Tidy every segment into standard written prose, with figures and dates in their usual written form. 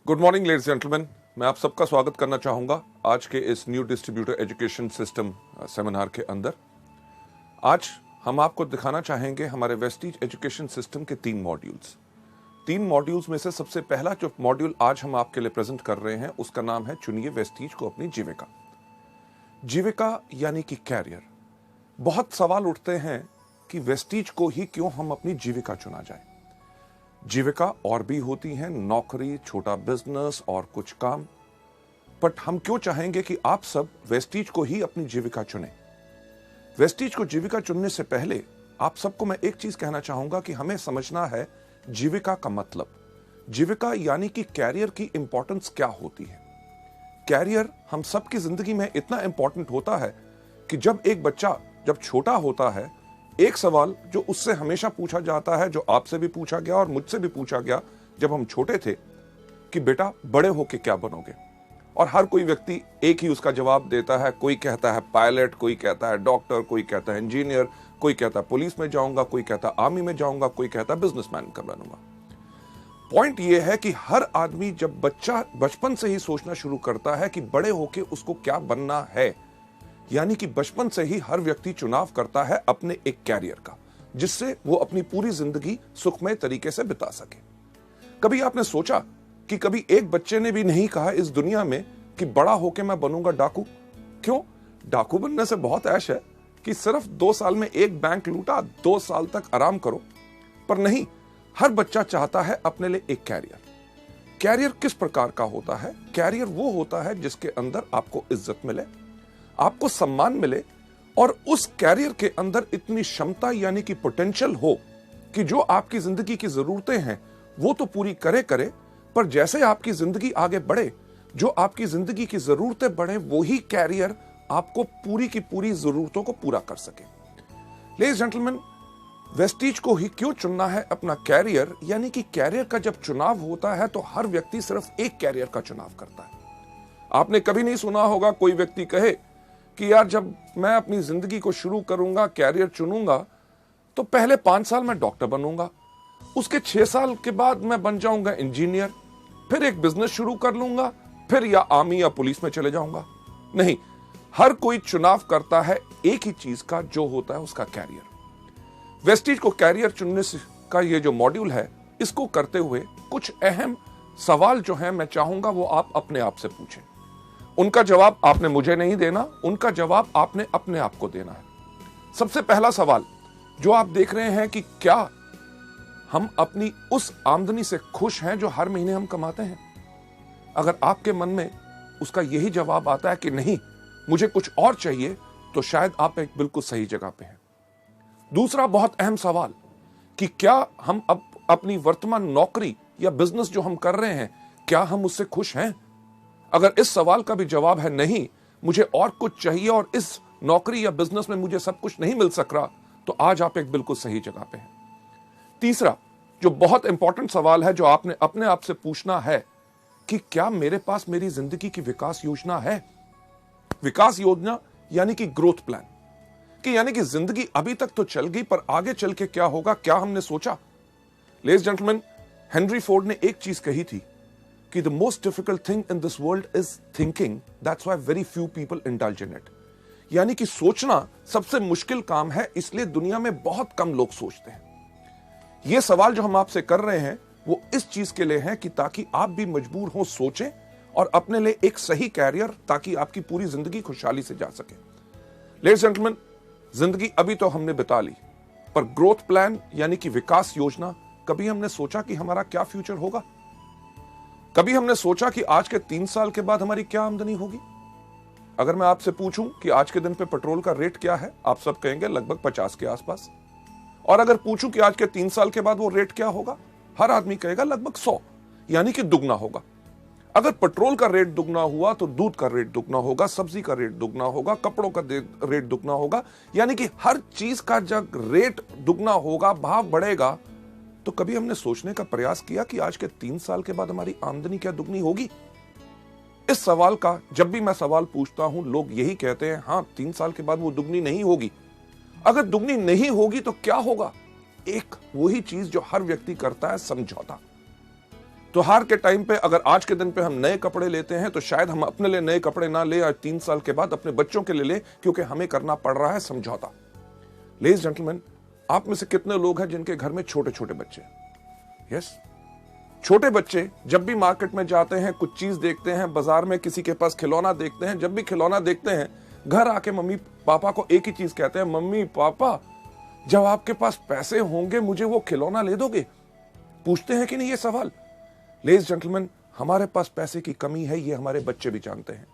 Good morning ladies gentleman, मैं आप सबका स्वागत करना चाहूंगा आज के इस new distributor education system seminar के अंदर। आज हम आपको दिखाना चाहेंगे हमारे वेस्टीज एजुकेशन सिस्टम के तीन मॉड्यूल्स में से सबसे पहला जो मॉड्यूल आज हम आपके लिए प्रेजेंट कर रहे हैं उसका नाम है चुनिए वेस्टीज को अपनी जीविका यानी कि कैरियर। बहुत सवाल उठते हैं कि वेस्टीज को ही क्यों हम अपनी जीविका चुना जाए। जीविका और भी होती हैं, नौकरी, छोटा बिजनेस और कुछ काम, बट हम क्यों चाहेंगे कि आप सब वेस्टीज को ही अपनी जीविका चुनें। वेस्टीज को जीविका चुनने से पहले आप सबको मैं एक चीज कहना चाहूंगा कि हमें समझना है जीविका का मतलब। जीविका यानी कि कैरियर की इंपॉर्टेंस क्या होती है। कैरियर हम सबकी जिंदगी में इतना इंपॉर्टेंट होता है कि जब एक बच्चा जब छोटा होता है, एक सवाल जो उससे हमेशा पूछा जाता है, जो आपसे भी पूछा गया और मुझसे भी पूछा गया जब हम छोटे थे, कि बेटा बड़े होके क्या बनोगे। और हर कोई व्यक्ति एक ही उसका जवाब देता है। कोई कहता है पायलट, कोई कहता है डॉक्टर, कोई कहता है इंजीनियर, कोई कहता है पुलिस में जाऊंगा, कोई कहता है आर्मी में जाऊंगा, कोई कहता है बिजनेसमैन का बनूंगा। पॉइंट यह है कि हर आदमी जब बच्चा बचपन से ही सोचना शुरू करता है कि बड़े होके उसको क्या बनना है, यानी कि बचपन से ही हर व्यक्ति चुनाव करता है अपने एक कैरियर का, जिससे वो अपनी पूरी जिंदगी सुखमय तरीके से बिता सके। कभी आपने सोचा कि कभी एक बच्चे ने भी नहीं कहा इस दुनिया में कि बड़ा होके मैं बनूंगा डाकू। क्यों? डाकू बनने से बहुत ऐश है कि सिर्फ 2 साल में एक बैंक लूटा, 2 साल तक आराम करो। पर नहीं, हर बच्चा चाहता है अपने लिए एक कैरियर। कैरियर किस प्रकार का होता है? कैरियर वो होता है जिसके अंदर आपको इज्जत मिले, आपको सम्मान मिले, और उस कैरियर के अंदर इतनी क्षमता यानी कि पोटेंशियल हो कि जो आपकी जिंदगी की जरूरतें हैं वो तो पूरी करे, पर जैसे आपकी जिंदगी आगे बढ़े, जो आपकी जिंदगी की जरूरतें बढ़े, वही कैरियर आपको पूरी की पूरी जरूरतों को पूरा कर सके। लेडीज जेंटलमैन, वेस्टीज को ही क्यों चुनना है अपना कैरियर, यानी कि कैरियर का जब चुनाव होता है तो हर व्यक्ति सिर्फ एक कैरियर का चुनाव करता है। आपने कभी नहीं सुना होगा कोई व्यक्ति कहे कि यार जब मैं अपनी जिंदगी को शुरू करूंगा, कैरियर चुनूंगा, तो पहले 5 साल मैं डॉक्टर बनूंगा, उसके 6 साल के बाद मैं बन जाऊंगा इंजीनियर, फिर एक बिजनेस शुरू कर लूंगा, फिर या आर्मी या पुलिस में चले जाऊंगा। नहीं, हर कोई चुनाव करता है एक ही चीज का, जो होता है उसका कैरियर। वेस्टीज को कैरियर चुनने का ये जो मॉड्यूल है, इसको करते हुए कुछ अहम सवाल जो है मैं चाहूंगा वो आप अपने आप से पूछें। उनका जवाब आपने मुझे नहीं देना, उनका जवाब आपने अपने आप को देना है। सबसे पहला सवाल जो आप देख रहे हैं कि क्या हम अपनी उस आमदनी से खुश हैं जो हर महीने हम कमाते हैं? अगर आपके मन में उसका यही जवाब आता है कि नहीं, मुझे कुछ और चाहिए, तो शायद आप एक बिल्कुल सही जगह पे हैं। दूसरा बहुत अहम सवाल कि क्या हम अपनी वर्तमान नौकरी या बिजनेस जो हम कर रहे हैं, क्या हम उससे खुश हैं? अगर इस सवाल का भी जवाब है नहीं, मुझे और कुछ चाहिए और इस नौकरी या बिजनेस में मुझे सब कुछ नहीं मिल सक रहा, तो आज आप एक बिल्कुल सही जगह पे हैं। तीसरा जो बहुत इंपॉर्टेंट सवाल है जो आपने अपने आप से पूछना है कि क्या मेरे पास मेरी जिंदगी की विकास योजना है? विकास योजना यानी कि ग्रोथ प्लान, कि यानी कि जिंदगी अभी तक तो चल गई, पर आगे चल के क्या होगा, क्या हमने सोचा? लेडीज जेंटलमैन, हेनरी फोर्ड ने एक चीज कही थी कि the most difficult thing in this world is thinking, that's why very few people indulge in it। यानी कि सोचना सबसे मुश्किल काम है, इसलिए दुनिया में बहुत कम लोग सोचते हैं। यह सवाल जो हम आपसे कर रहे हैं वो इस चीज के लिए है कि ताकि आप भी मजबूर हो सोचें और अपने लिए एक सही कैरियर, ताकि आपकी पूरी जिंदगी खुशहाली से जा सके। लेडीज जेंटलमैन, जिंदगी अभी तो हमने बिता ली, पर ग्रोथ प्लान यानी कि विकास योजना, कभी हमने सोचा कि हमारा क्या फ्यूचर होगा? कभी हमने सोचा कि आज के 3 साल के बाद हमारी क्या आमदनी होगी? अगर मैं आपसे पूछूं कि आज के दिन पे पेट्रोल का रेट क्या है, आप सब कहेंगे लगभग 50 के आसपास। और अगर पूछूं कि आज के 3 साल के बाद वो रेट क्या होगा, हर आदमी कहेगा लगभग 100, यानी कि दुगना होगा। अगर पेट्रोल का रेट दुगना हुआ तो दूध का रेट दुगना होगा, सब्जी का रेट दुगना होगा, कपड़ों का रेट दुगना होगा, यानी कि हर चीज का जब रेट दुगना होगा, भाव बढ़ेगा। तो कभी हमने सोचने का प्रयास किया कि आज के 3 साल के बाद हमारी आमदनी क्या दुगनी होगी? इस सवाल का जब भी मैं सवाल पूछता हूं, लोग यही कहते हैं, हां 3 साल के बाद वो दुगनी नहीं होगी। अगर दुगनी नहीं होगी तो क्या होगा? एक वही चीज जो हर व्यक्ति करता है, समझौता। त्योहार के टाइम पे अगर आज के दिन पे हम नए कपड़े लेते हैं तो शायद हम अपने लिए नए कपड़े ना ले, आज 3 साल के बाद अपने बच्चों के लिए ले, क्योंकि हमें करना पड़ रहा है समझौता। लेडीज जेंटलमैन, आप में से कितने लोग हैं जिनके घर में छोटे छोटे बच्चे? यस, छोटे बच्चे जब भी मार्केट में जाते हैं, कुछ चीज देखते हैं, बाजार में किसी के पास खिलौना देखते हैं, जब भी खिलौना देखते हैं घर आके मम्मी पापा को एक ही चीज कहते हैं, मम्मी पापा जब आपके पास पैसे होंगे मुझे वो खिलौना ले दोगे? पूछते हैं कि नहीं ये सवाल? लेडीज जेंटलमैन, हमारे पास पैसे की कमी है, ये हमारे बच्चे भी जानते हैं।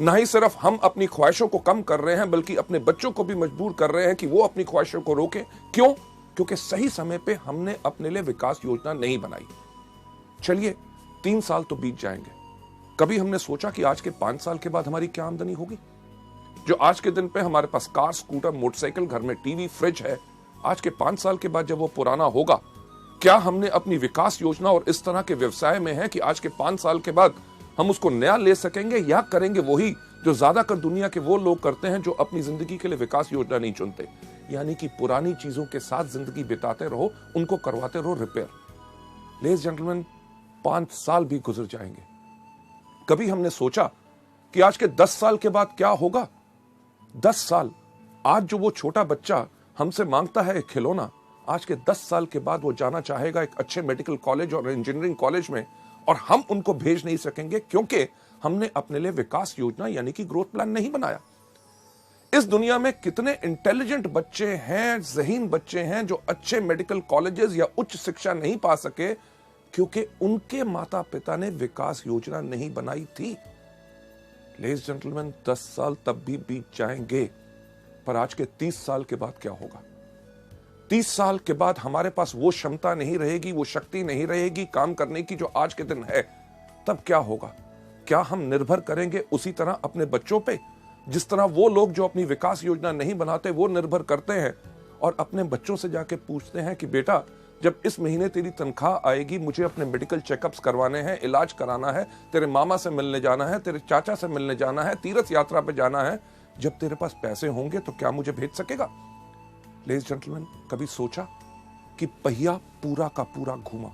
ना ही सिर्फ हम अपनी ख्वाहिशों को कम कर रहे हैं, बल्कि अपने बच्चों को भी मजबूर कर रहे हैं कि वो अपनी ख्वाहिशों को रोकें। क्यों? क्योंकि सही समय पे हमने अपने लिए विकास योजना नहीं बनाई। चलिए 3 साल तो बीत जाएंगे, कभी हमने सोचा कि आज के 5 साल के बाद हमारी क्या आमदनी होगी? जो आज के दिन पे हमारे पास कार, स्कूटर, मोटरसाइकिल, घर में टीवी, फ्रिज है, आज के 5 साल के बाद जब वो पुराना होगा, क्या हमने अपनी विकास योजना और इस तरह के व्यवसाय में है कि आज के 5 साल के बाद हम उसको नया ले सकेंगे, या करेंगे वही जो ज्यादातर दुनिया के वो लोग करते हैं जो अपनी जिंदगी के लिए विकास योजना नहीं चुनते, यानी कि पुरानी चीजों के साथ जिंदगी बिताते रहो, उनको करवाते रहो रिपेयर। लेडीज जेंटलमैन, 5 साल भी गुजर जाएंगे, कभी हमने सोचा कि आज के 10 साल के बाद क्या होगा? 10 साल, आज जो वो छोटा बच्चा हमसे मांगता है एक खिलौना, आज के 10 साल के बाद वो जाना चाहेगा एक अच्छे मेडिकल कॉलेज और इंजीनियरिंग कॉलेज में, और हम उनको भेज नहीं सकेंगे क्योंकि हमने अपने लिए विकास योजना यानी कि ग्रोथ प्लान नहीं बनाया। इस दुनिया में कितने इंटेलिजेंट बच्चे हैं, ज़हीन बच्चे हैं जो अच्छे मेडिकल कॉलेजेस या उच्च शिक्षा नहीं पा सके क्योंकि उनके माता पिता ने विकास योजना नहीं बनाई थी। लेडीज जेंटलमैन, 10 साल तब भी बीत जाएंगे, पर आज के 30 साल के बाद क्या होगा? 30 साल के बाद हमारे पास वो क्षमता नहीं रहेगी, वो शक्ति नहीं रहेगी काम करने की जो आज के दिन है। तब क्या होगा? क्या हम निर्भर करेंगे उसी तरह अपने बच्चों पे, जिस तरह वो लोग जो अपनी विकास योजना नहीं बनाते वो निर्भर करते हैं और अपने बच्चों से जाके पूछते हैं कि बेटा जब इस महीने तेरी तनख्वाह आएगी, मुझे अपने मेडिकल चेकअप्स करवाने हैं, इलाज कराना है, तेरे मामा से मिलने जाना है, तेरे चाचा से मिलने जाना है, तीर्थ यात्रा पे जाना है, जब तेरे पास पैसे होंगे तो क्या मुझे भेज सकेगा? लेडीज जेंटलमैन, कभी सोचा कि पहिया पूरा का पूरा घूमा?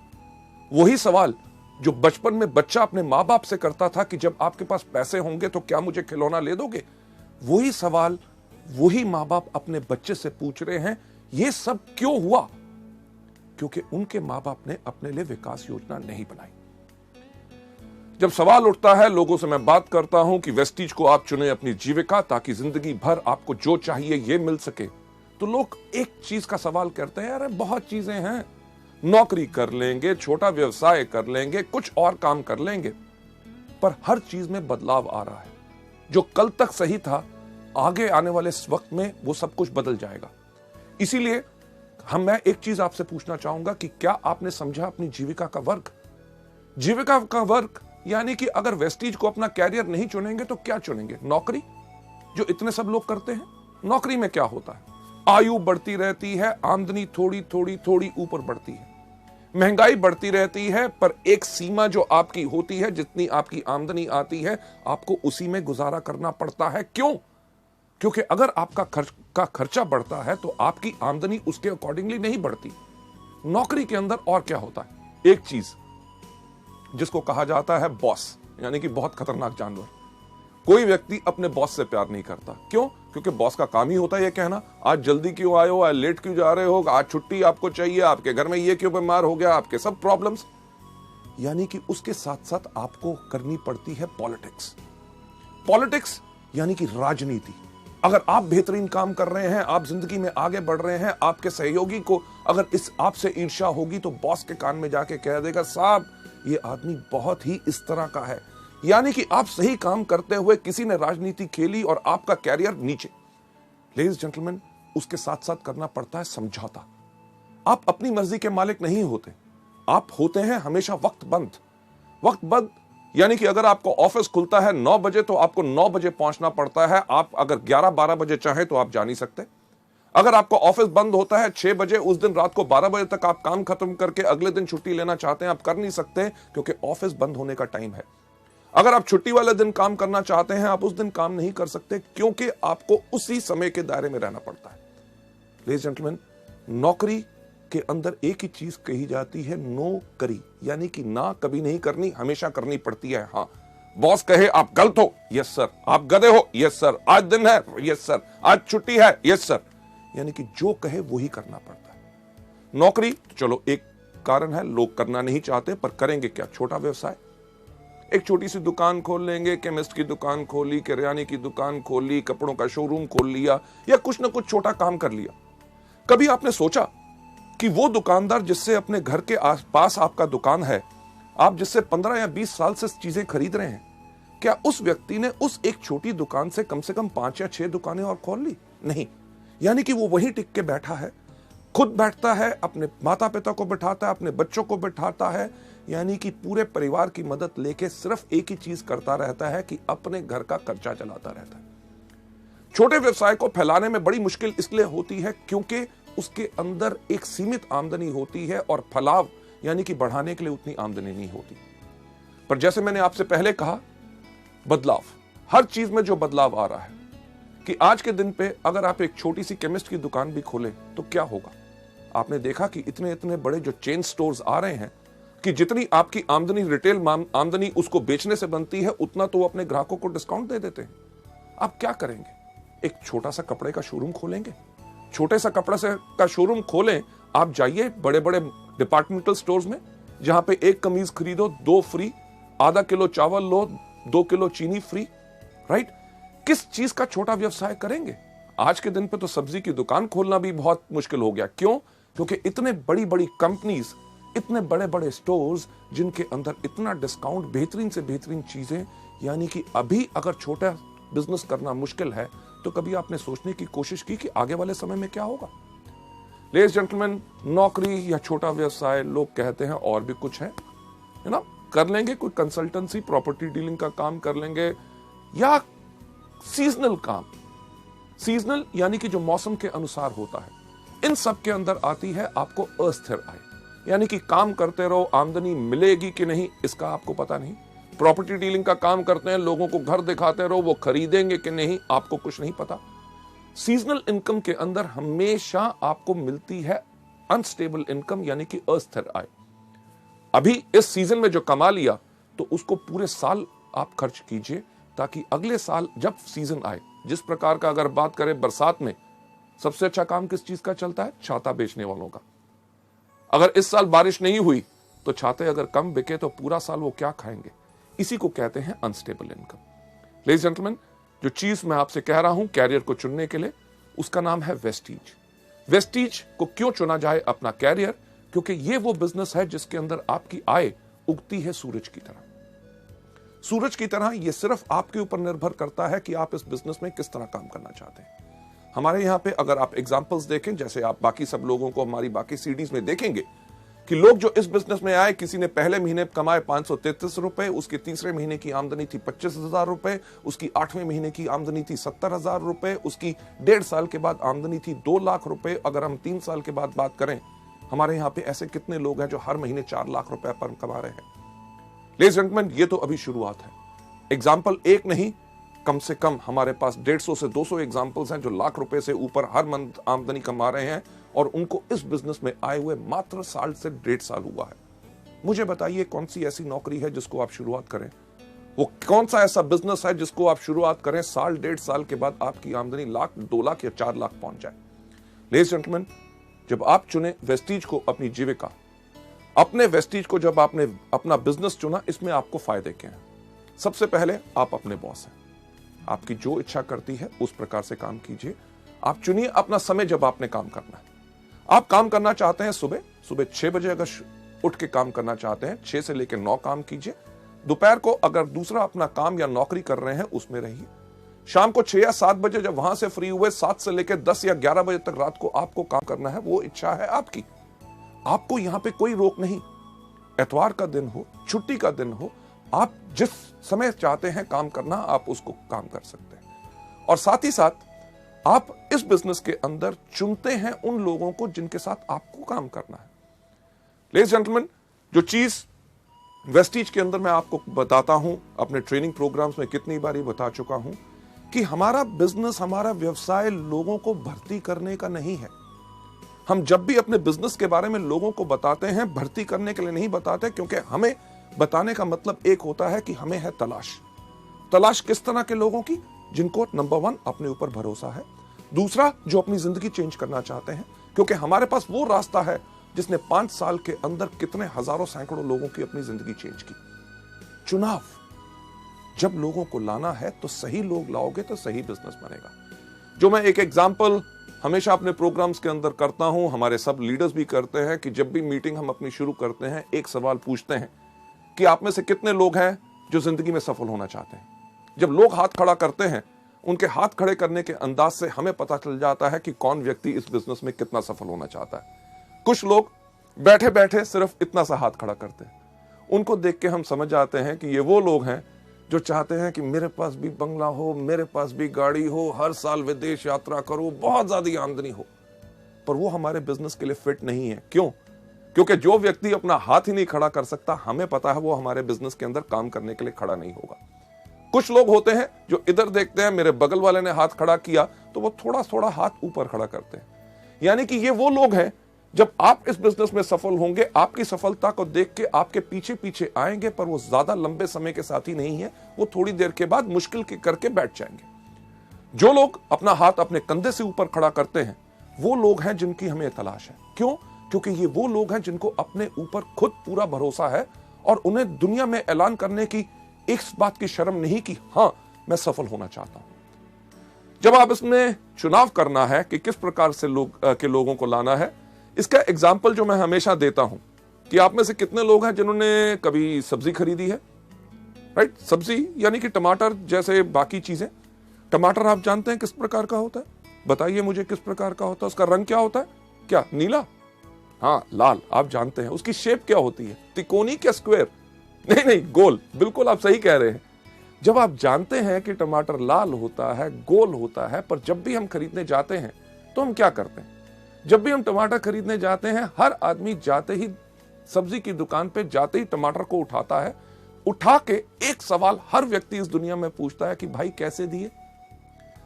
वही सवाल जो बचपन में बच्चा अपने माँ बाप से करता था कि जब आपके पास पैसे होंगे तो क्या मुझे खिलौना ले दोगे, वही सवाल वही माँ बाप अपने बच्चे से पूछ रहे हैं। ये सब क्यों हुआ? क्योंकि उनके माँ बाप ने अपने लिए विकास योजना नहीं बनाई। जब सवाल उठता है, लोगों से मैं बात करता हूं कि वेस्टीज को आप चुने अपनी जीविका ताकि जिंदगी भर आपको जो चाहिए ये मिल सके, तो लोग एक चीज का सवाल करते हैं, अरे बहुत चीजें हैं, नौकरी कर लेंगे, छोटा व्यवसाय कर लेंगे, कुछ और काम कर लेंगे, पर हर चीज में बदलाव आ रहा है। जो कल तक सही था, आगे आने वाले इस वक्त में वो सब कुछ बदल जाएगा। इसीलिए मैं एक चीज आपसे पूछना चाहूंगा कि क्या आपने समझा अपनी जीविका का वर्ग? जीविका का वर्ग यानी कि अगर वेस्टीज को अपना कैरियर नहीं चुनेंगे तो क्या चुनेंगे? नौकरी, जो इतने सब लोग करते हैं। नौकरी में क्या होता है? आयु बढ़ती रहती है, आमदनी थोड़ी थोड़ी थोड़ी ऊपर बढ़ती है, महंगाई बढ़ती रहती है, पर एक सीमा जो आपकी होती है, जितनी आपकी आमदनी आती है आपको उसी में गुजारा करना पड़ता है। क्यों? क्योंकि अगर आपका खर्चा बढ़ता है तो आपकी आमदनी उसके अकॉर्डिंगली नहीं बढ़ती। नौकरी के अंदर और क्या होता है? एक चीज जिसको कहा जाता है बॉस, यानी कि बहुत खतरनाक जानवर। कोई व्यक्ति अपने बॉस से प्यार नहीं करता। क्यों? क्योंकि बॉस का काम ही होता है ये कहना, आज जल्दी क्यों आए हो, आज लेट क्यों जा रहे हो, आज छुट्टी आपको चाहिए, आपके घर में ये क्यों बीमार हो गया, आपके सब प्रॉब्लम्स। यानी कि उसके साथ साथ आपको करनी पड़ती है पॉलिटिक्स। पॉलिटिक्स यानी कि राजनीति। अगर आप बेहतरीन काम कर रहे हैं, आप जिंदगी में आगे बढ़ रहे हैं, आपके सहयोगी को अगर इस आपसे ईर्ष्या होगी तो बॉस के कान में जाके कह देगा, साहब ये आदमी बहुत ही इस तरह का है। यानी कि आप सही काम करते हुए किसी ने राजनीति खेली और आपका कैरियर नीचे। लेडीज जेंटलमैन, उसके साथ साथ करना पड़ता है समझौता। आप अपनी मर्जी के मालिक नहीं होते, आप होते हैं हमेशा वक्तबंद। वक्तबंद यानी कि अगर आपको ऑफिस खुलता है 9 बजे तो आपको 9 बजे पहुंचना पड़ता है। आप अगर 11-12 बजे चाहे तो आप जा नहीं सकते। अगर आपको ऑफिस बंद होता है 6 बजे, उस दिन रात को 12 बजे तक आप काम खत्म करके अगले दिन छुट्टी लेना चाहते हैं, आप कर नहीं सकते क्योंकि ऑफिस बंद होने का टाइम है। अगर आप छुट्टी वाले दिन काम करना चाहते हैं, आप उस दिन काम नहीं कर सकते क्योंकि आपको उसी समय के दायरे में रहना पड़ता है। लेडीज जेंटलमैन, नौकरी के अंदर एक ही चीज कही जाती है, नो करी, यानी कि ना कभी नहीं करनी, हमेशा करनी पड़ती है। हाँ, बॉस कहे आप गलत हो, यस सर, आप गधे हो, यस सर, आज दिन है, यस सर, आज छुट्टी है, यस सर, यानी कि जो कहे वो ही करना पड़ता है। नौकरी तो चलो एक कारण है, लोग करना नहीं चाहते, पर करेंगे क्या? छोटा व्यवसाय, एक छोटी सी दुकान खोल लेंगे, केमिस्ट की दुकान खोली, किराने की दुकान खोली, कपड़ों का शोरूम खोल लिया, या कुछ ना कुछ छोटा काम कर लिया। कभी आपने सोचा कि वो दुकानदार जिससे अपने घर के आसपास आपका दुकान है, आप जिससे 15 या 20 साल से चीजें खरीद रहे हैं, क्या उस व्यक्ति ने उस एक छोटी दुकान से कम 5 या 6 दुकानें और खोल ली? नहीं, यानी कि वो वहीं टिक के बैठा है, खुद बैठता है, अपने माता पिता को बिठाता है, अपने बच्चों को बिठाता है, यानी कि पूरे परिवार की मदद लेके सिर्फ एक ही चीज करता रहता है कि अपने घर का खर्चा चलाता रहता है। छोटे व्यवसाय को फैलाने में बड़ी मुश्किल इसलिए होती है क्योंकि उसके अंदर एक सीमित आमदनी होती है और फलाव यानी कि बढ़ाने के लिए उतनी आमदनी नहीं होती। पर जैसे मैंने आपसे पहले कहा, बदलाव, हर चीज में जो बदलाव आ रहा है कि आज के दिन पे अगर आप एक छोटी सी केमिस्ट की दुकान भी खोलें तो क्या होगा? आपने देखा कि इतने इतने बड़े जो चेन स्टोर्स आ रहे हैं कि जितनी आपकी आमदनी, रिटेल आमदनी उसको बेचने से बनती है, उतना तो वो अपने ग्राहकों को डिस्काउंट दे देते हैं। आप क्या करेंगे? एक छोटा सा कपड़े का शोरूम खोलेंगे। छोटे सा कपड़ा से का शोरूम खोलें, आप जाइए बड़े बड़े डिपार्टमेंटल स्टोर्स में, जहां पे एक कमीज खरीदो 2 फ्री, आधा किलो चावल लो 2 किलो चीनी फ्री, राइट? किस चीज का छोटा व्यवसाय करेंगे? आज के दिन पे तो सब्जी की दुकान खोलना भी बहुत मुश्किल हो गया। क्यों? क्योंकि इतने बड़ी बड़ी कंपनीज, इतने बड़े बड़े स्टोर्स जिनके अंदर इतना डिस्काउंट, बेहतरीन से बेहतरीन चीजें, यानी कि अभी अगर छोटा बिजनेस करना मुश्किल है तो कभी आपने सोचने की कोशिश की कि आगे वाले समय में क्या होगा? लेडीज जेंटलमैन, नौकरी या छोटा व्यवसाय, लोग कहते हैं और भी कुछ है ना, कर लेंगे, कोई कंसल्टेंसी, प्रॉपर्टी डीलिंग का काम कर लेंगे, या सीजनल काम। सीजनल यानी कि जो मौसम के अनुसार होता है। इन सब के अंदर आती है आपको अस्थिर आय, यानी कि काम करते रहो, आमदनी मिलेगी कि नहीं इसका आपको पता नहीं। प्रॉपर्टी डीलिंग का काम करते हैं, लोगों को घर दिखाते रहो, वो खरीदेंगे कि नहीं आपको कुछ नहीं पता। सीजनल इनकम के अंदर हमेशा आपको मिलती है अनस्टेबल इनकम, यानी कि अस्थिर आय। अभी इस सीजन में जो कमा लिया तो उसको पूरे साल आप खर्च कीजिए, ताकि अगले साल जब सीजन आए, जिस प्रकार का अगर बात करें बरसात में, सबसे अच्छा काम किस चीज का चलता है? छाता बेचने वालों का। अगर इस साल बारिश नहीं हुई तो छाते अगर कम बिके तो पूरा साल वो क्या खाएंगे? इसी को कहते हैं अनस्टेबल इनकम। लेडीज जेंटलमैन, जो चीज मैं आपसे कह रहा हूं कैरियर को चुनने के लिए, उसका नाम है वेस्टीज। वेस्टीज को क्यों चुना जाए अपना कैरियर? क्योंकि ये वो बिजनेस है जिसके अंदर आपकी आय उगती है सूरज की तरह। सूरज की तरह ये सिर्फ आपके ऊपर निर्भर करता है कि आप इस बिजनेस में किस तरह काम करना चाहते हैं। हमारे यहाँ पे अगर आप एग्जांपल्स देखें, जैसे आप बाकी सब लोगों को हमारी बाकी सीडीज में देखेंगे कि लोग जो इस बिजनेस में आए, किसी ने पहले महीने कमाए 533 रुपए, उसके तीसरे महीने की आमदनी थी 25,000 रुपए, उसकी 8वें महीने की आमदनी थी 70,000 रुपए, उसकी 1.5 साल के बाद आमदनी थी 2 लाख रुपए। अगर हम 3 साल के बाद बात करें, हमारे यहाँ पे ऐसे कितने लोग हैं जो हर महीने 4 लाख रुपए पर कमा रहे हैं? लेडीज जेंटलमैन, ये तो अभी शुरुआत है। एग्जाम्पल एक नहीं, कम से कम हमारे पास 150 से 200 एग्जाम्पल्स हैं जो लाख रुपए से ऊपर हर मंथ आमदनी कमा रहे हैं, और उनको इस बिजनेस में आए हुए मात्र साल से 1.5 साल हुआ है। मुझे बताइए कौन सी ऐसी नौकरी है जिसको आप शुरुआत करें, वो कौन सा ऐसा बिजनेस है जिसको आप शुरुआत करें, साल 1.5 साल के बाद आपकी आमदनी लाख, 2 लाख या 4 लाख पहुंच जाए? लेडीज जेंटलमैन, जब आप चुने वेस्टीज को अपनी जीविका, अपने वेस्टीज को जब आपने अपना बिजनेस चुना, इसमें आपको फायदे क्या हैं? सबसे पहले आप अपने बॉस हैं, आपकी जो इच्छा करती है उस प्रकार से काम कीजिए। आप चुनिए अपना समय जब आपने काम करना है। आप काम करना चाहते हैं सुबह 6 बजे, अगर उठ के काम करना चाहते हैं 6 से लेकर 9 काम कीजिए। दोपहर को अगर दूसरा अपना काम या नौकरी कर रहे हैं उसमें रहिए। शाम को 6 या 7 बजे जब वहां से फ्री हुए, 7 से लेकर 10 या 11 बजे तक रात को आपको काम करना है, वो इच्छा है आपकी। आपको यहां पे कोई रोक नहीं। एतवार का दिन हो, छुट्टी का दिन हो, आप जिस समय चाहते हैं काम करना, आप उसको काम कर सकते हैं। और साथ ही साथ आप इस बिजनेस के अंदर चुनते हैं उन लोगों को जिनके साथ आपको काम करना है। लेडीज जेंटलमैन, जो चीज वेस्टीज के अंदर मैं आपको बताता हूं, अपने ट्रेनिंग प्रोग्राम्स में कितनी बारी बता चुका हूं कि हमारा बिजनेस, हमारा व्यवसाय लोगों को भर्ती करने का नहीं है। हम जब भी अपने बिजनेस के बारे में लोगों को बताते हैं, भर्ती करने के लिए नहीं बताते, क्योंकि हमें बताने का मतलब एक होता है कि हमें है तलाश किस तरह के लोगों की, जिनको नंबर 1 अपने ऊपर भरोसा है, दूसरा जो अपनी जिंदगी चेंज करना चाहते हैं, क्योंकि हमारे पास वो रास्ता है जिसने 5 साल के अंदर कितने हजारों सैकड़ों लोगों की अपनी जिंदगी चेंज की। चुनाव, जब लोगों को लाना है तो सही लोग लाओगे तो सही बिजनेस बनेगा। जो मैं एक एग्जाम्पल हमेशा अपने प्रोग्राम्स के अंदर करता हूं, हमारे सब लीडर्स भी करते हैं, कि जब भी मीटिंग हम अपनी शुरू करते हैं एक सवाल पूछते हैं कि आप में से कितने लोग हैं जो जिंदगी में सफल होना चाहते हैं। जब लोग हाथ खड़ा करते हैं, उनके हाथ खड़े करने के अंदाज से हमें पता चल जाता है कि कौन व्यक्ति इस बिजनेस में कितना सफल होना चाहता है। कुछ लोग बैठे बैठे सिर्फ इतना सा हाथ खड़ा करते हैं, उनको देख के हम समझ जाते हैं कि ये वो लोग हैं जो चाहते हैं कि मेरे पास भी बंगला हो, मेरे पास भी गाड़ी हो, हर साल विदेश यात्रा करो, बहुत ज्यादा आमदनी हो। पर वो हमारे बिजनेस के लिए फिट नहीं है। क्यों? क्योंकि जो व्यक्ति अपना हाथ ही नहीं खड़ा कर सकता, हमें पता है वो हमारे बिजनेस के अंदर काम करने के लिए खड़ा नहीं होगा। कुछ लोग होते हैं जो इधर देखते हैं, मेरे बगल वाले ने हाथ खड़ा किया तो वो थोड़ा थोड़ा हाथ ऊपर खड़ा करते हैं। यानी कि ये वो लोग हैं, जब आप इस बिजनेस में सफल होंगे, आपकी सफलता को देख के आपके पीछे पीछे आएंगे, पर वो ज्यादा लंबे समय के साथी नहीं है, वो थोड़ी देर के बाद मुश्किल के करके बैठ जाएंगे। जो लोग अपना हाथ अपने कंधे से ऊपर खड़ा करते हैं, वो लोग हैं जिनकी हमें तलाश है। क्यों? क्योंकि ये वो लोग हैं जिनको अपने ऊपर खुद पूरा भरोसा है और उन्हें दुनिया में ऐलान करने की इस बात की शर्म नहीं कि हाँ, मैं सफल होना चाहता हूं। जब आप इसमें चुनाव करना है कि किस प्रकार से लोगों को लाना है, इसका एग्जाम्पल जो मैं हमेशा देता हूं कि आप में से कितने लोग हैं जिन्होंने कभी सब्जी खरीदी है, राइट? सब्जी यानी कि टमाटर जैसे बाकी चीजें। टमाटर आप जानते हैं किस प्रकार का होता है? बताइए मुझे किस प्रकार का होता है? उसका रंग क्या होता है? क्या नीला? हाँ, लाल। आप जानते हैं उसकी शेप क्या होती है? तिकोनी क्या स्क्वायर? नहीं, गोल। बिल्कुल आप सही कह रहे हैं। जब आप जानते हैं कि टमाटर लाल होता है, गोल होता है, पर जब भी हम खरीदने जाते हैं तो हम क्या करते हैं? जब भी हम टमाटर खरीदने जाते हैं, हर आदमी जाते ही सब्जी की दुकान पे जाते ही टमाटर को उठाता है। उठा के एक सवाल हर व्यक्ति इस दुनिया में पूछता है कि भाई कैसे दिए?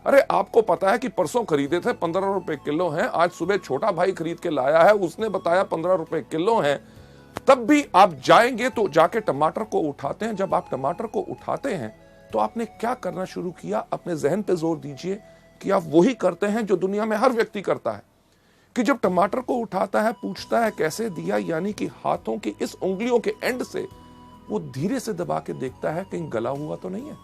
अरे आपको पता है कि परसों खरीदे थे 15 रुपए किलो हैं, आज सुबह छोटा भाई खरीद के लाया है, उसने बताया 15 रुपए किलो हैं। तब भी आप जाएंगे तो जाके टमाटर को उठाते हैं। जब आप टमाटर को उठाते हैं तो आपने क्या करना शुरू किया? अपने जहन पे जोर दीजिए कि आप वही करते हैं जो दुनिया में हर व्यक्ति करता है, कि जब टमाटर को उठाता है पूछता है कैसे दिया, यानी कि हाथों की इस उंगलियों के एंड से वो धीरे से दबा के देखता है कहीं गला हुआ तो नहीं है।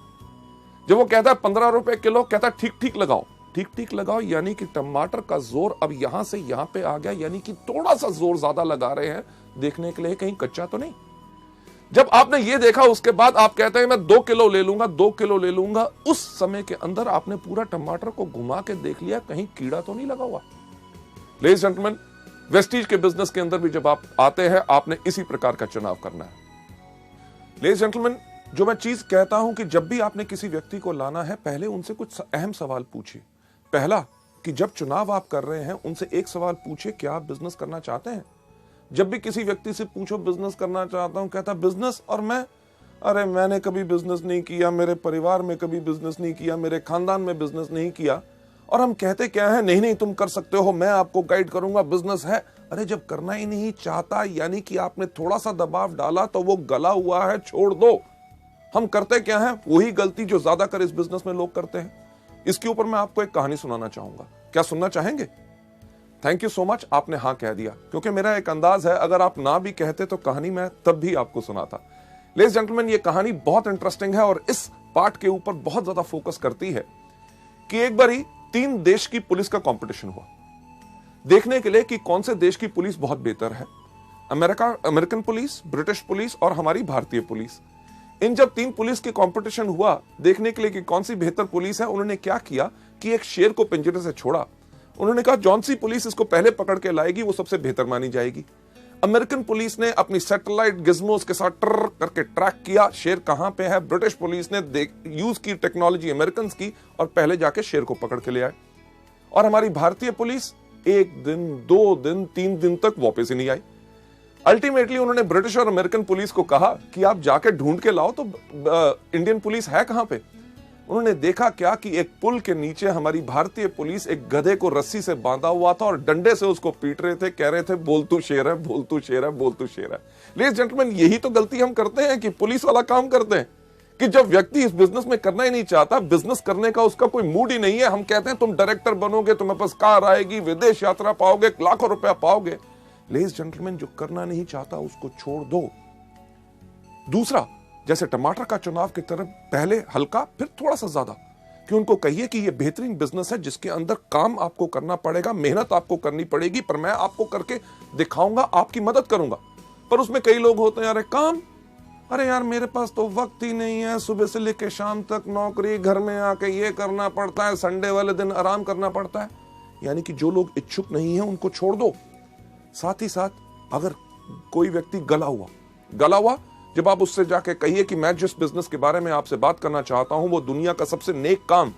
जब वो कहता है 15 रुपए किलो, कहता है ठीक ठीक लगाओ, ठीक ठीक लगाओ, यानी कि टमाटर का जोर अब यहां से यहां पे आ गया, यानी कि थोड़ा सा जोर ज्यादा लगा रहे हैं देखने के लिए कहीं कच्चा तो नहीं। जब आपने ये देखा उसके बाद आप कहते हैं मैं 2 किलो ले लूंगा, 2 किलो ले लूंगा। उस समय के अंदर आपने पूरा टमाटर को घुमा के देख लिया कहीं कीड़ा तो नहीं लगा हुआ। लेडीज जेंटलमैन, वेस्टीज के बिजनेस के अंदर भी जब आप आते हैं, आपने इसी प्रकार का चुनाव करना है। लेडीज जेंटलमैन, जो मैं चीज कहता हूं कि जब भी आपने किसी व्यक्ति को लाना है, पहले उनसे कुछ अहम सवाल पूछिए। पहला, कि जब चुनाव आप कर रहे हैं उनसे एक सवाल पूछिए, क्या आप बिजनेस करना चाहते हैं? जब भी किसी व्यक्ति से पूछो बिजनेस करना चाहता हूं, कहता बिजनेस और मैं, अरे मैंने कभी बिजनेस नहीं किया, मेरे परिवार में कभी बिजनेस नहीं किया, मेरे खानदान में बिजनेस नहीं किया। और हम कहते क्या है? नहीं तुम कर सकते हो, मैं आपको गाइड करूंगा, बिजनेस है। अरे जब करना ही नहीं चाहता, यानी कि आपने थोड़ा सा दबाव डाला तो वो गला हुआ है, छोड़ दो। हम करते क्या है? वही गलती जो ज्यादातर इस बिजनेस में लोग करते हैं। इसके ऊपर मैं आपको एक कहानी सुनाना चाहूंगा। क्या सुनना चाहेंगे? थैंक यू सो मच, आपने हाँ कह दिया, क्योंकि मेरा एक अंदाज है अगर आप ना भी कहते तो कहानी मैं तब भी आपको सुनाता। लेडीज जेंटलमैन, ये कहानी बहुत इंटरेस्टिंग है और इस पार्ट के ऊपर बहुत ज्यादा फोकस करती है कि एक बारी 3 देश की पुलिस का कंपटीशन हुआ, देखने के लिए कि कौन से देश की पुलिस बहुत बेहतर है। अमेरिकन पुलिस, ब्रिटिश पुलिस और हमारी भारतीय पुलिस। इन जब 3 पुलिस के कंपटीशन हुआ देखने के लिए कि कौन सी बेहतर पुलिस है, उन्होंने क्या किया कि एक शेर को पिंजरे से छोड़ा। उन्होंने कहा जौन सी पुलिस इसको पहले पकड़ के लाएगी वो सबसे बेहतर मानी जाएगी। अमेरिकन पुलिस ने अपनी सैटेलाइट गिज्मोस के साथ ट्र करके ट्रैक किया शेर कहां पे है। ब्रिटिश पुलिस ने यूज की टेक्नोलॉजी अमेरिकन की और पहले जाके शेर को पकड़ के ले आए। और हमारी भारतीय पुलिस 1 दिन, 2 दिन, 3 दिन तक वापस ही नहीं आई। अल्टीमेटली उन्होंने ब्रिटिश और अमेरिकन पुलिस को कहा कि आप जाके ढूंढ के लाओ तो इंडियन पुलिस है कहां पे। उन्होंने देखा क्या कि एक पुल के नीचे हमारी भारतीय पुलिस एक गधे को रस्सी से बांधा हुआ था और डंडे से उसको पीट रहे थे, कह रहे थे बोल तू शेर है, बोल तू शेर है, बोल तू शेर है। लेडीज जेंटलमैन, यही तो गलती हम करते हैं कि पुलिस वाला काम करते हैं कि जब व्यक्ति इस बिजनेस में करना ही नहीं चाहता, बिजनेस करने का उसका कोई मूड ही नहीं है, हम कहते हैं तुम डायरेक्टर बनोगे, तुम्हारे पास कार आएगी, विदेश यात्रा पाओगे, लाखों रुपया पाओगे। लेडीज जेंटलमैन, जो करना नहीं चाहता उसको छोड़ दो। दूसरा, जैसे टमाटर का चुनाव की तरफ, पहले हल्का फिर थोड़ा सा ज्यादा, कि उनको कहिए कि ये बेहतरीन बिजनेस है जिसके अंदर काम आपको करना पड़ेगा, मेहनत आपको करनी पड़ेगी, पर मैं आपको करके दिखाऊंगा, आपकी मदद करूंगा। पर उसमें कई लोग होते हैं, अरे काम, अरे यार मेरे पास तो वक्त ही नहीं है, सुबह से लेकर शाम तक नौकरी, घर में आके ये करना पड़ता है, संडे वाले दिन आराम करना पड़ता है। यानी कि जो लोग इच्छुक नहीं है उनको छोड़ दो। साथ ही साथ अगर कोई व्यक्ति गला हुआ, जब आप उससे जाके कहिए कि मैं जिस बिजनेस के बारे में आपसे बात करना चाहता हूं वो दुनिया का सबसे नेक काम